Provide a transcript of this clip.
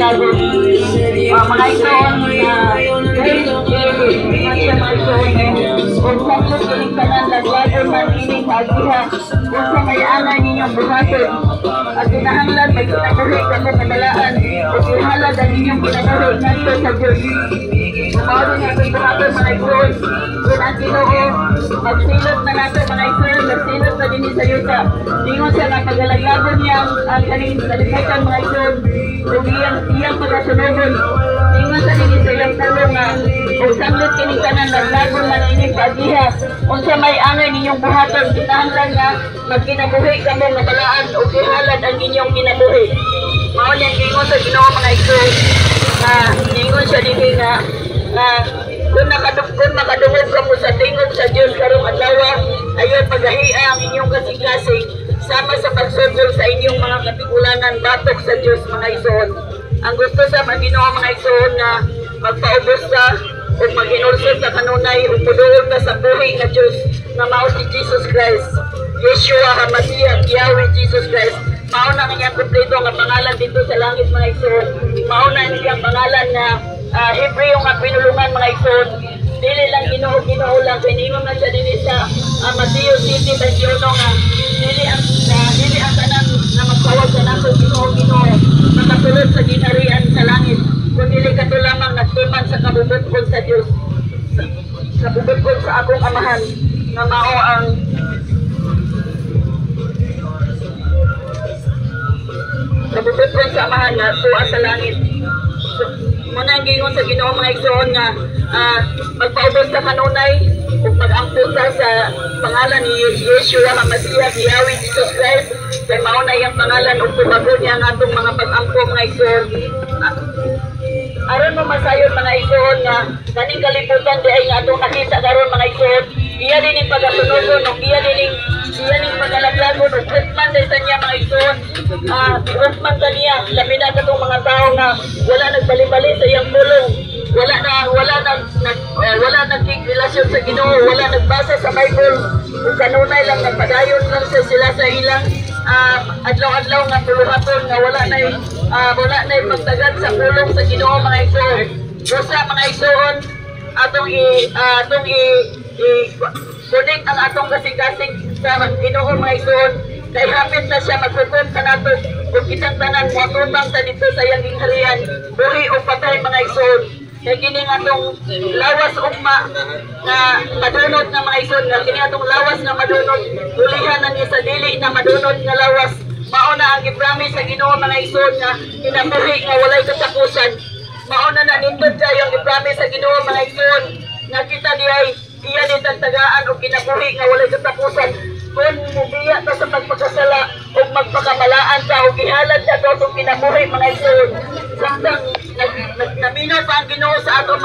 paglagot. Mga ison kung sakot kining tanan laglagon man ining pagdiha kung sa may anay ninyong buhaton at kinahanglan may kinabuhi kamo kadalaan o ihalad ang inyong kinabuhi ngadto sa Diyos. Mao din ang buhaton mga ison kung ang Ginoo magsilot na nato mga ison, magsilot na din sa yuta ingon sa nakagalaglagon niya ang kaning kalimutan mga ison kung iyang pagkasunugon ingon sa din sa iyang tulong nga kung sakot kining tanan laglagon man ining pagdiha unsa may angay ninyong buhaton kinahanglan nga magkinabuhi kamo matalaan o ihalad ang inyong kinabuhi. Mao niyang gingon sa Ginoo mga ison na gingon siya dinhi nga kung makadungog kamo sa tingog sa Dios karong adlaw ayon pagahia ang inyong kasing-kasing sama sa pagsugod sa inyong mga katigulangan batok sa Dios mga ison. Ang gusto sa Ginoo mga ison nga magpaubos ta ug mag-inulsod ka kanunay ug puduol ka sa buhi nga Dios nga mao si Jesus Christ. Yeshua HaMashiach, Yahweh Jesus Christ. Mao na kanyang kumpleto nga pangalan dito sa langit mga ison. Mao na niyang pangalan nga Hebreo nga pinulungan mga ison. Dili lang Ginoo lang pinimom na siya dinhi sa Mateo 7:21 nga dili ang tanan nga magtawag sa nato Ginoo makasulod sa ginharian sa langit. Kung dili ka to lamang nagtuman sa kabubot sa Dios. Kabubot sa akong amahan nga mao ang kabubot sa amahan nga tuwa sa langit. Muna ang gingon sa Ginoo mga igsoon nga magpaubos sa kanunay ug mag-amputa sa pangalan ni Yeshua HaMashiach, Yahweh Jesus Christ. Kay mao na iyang pangalan ug tumagon niya ang atong mga pag-ampo mga igsoon. Aron mo masayon mga igsoon nga kaning kalibutan di ay nga atong nakita karon mga igsoon. Iya din ang pagasunugon ug iya din pagalaglagon ug hukman din sa niya mga igsoon. Hukman sa niya labi na katong mga tao nga wala nagbali-bali sa iyang pulong. Wala nagkikrelasyon sa Ginoo, wala nagbasa sa Bible. Ug kanunay lang nagpadayon lang sila sa ilang adlaw-adlaw nga puluhaton nga wala na pagtagad sa pulong sa Ginoo mga igsoon. Busa mga igsoon atong i-connect ang atong kasing-kasing sa Ginoo mga igsoon. Kay hapit na siya maghukom sa nato ug kitang tanan moatubang sa dito sa iyang gingharian buhi o patay mga igsoon. Kay kini atong lawas ugma nga madunot nga mga igsoon nga kini atong lawas nga madunot ulihan na ni sa dili na madunot nga lawas. Mao na ang gipromise sa Ginoo mga igsoon nga kinabuhi nga walay katapusan. Mao na nindot kayo ang gipromise sa Ginoo mga igsoon nga kita diay iya din tagtagaan og kinabuhi nga walay katapusan. Kung mubiya ta sa pagpakasala o magpakamalaan ka o ihalad ka ito kinabuhi mga igsoon. Samtang naminaw pa ang Ginoo sa ato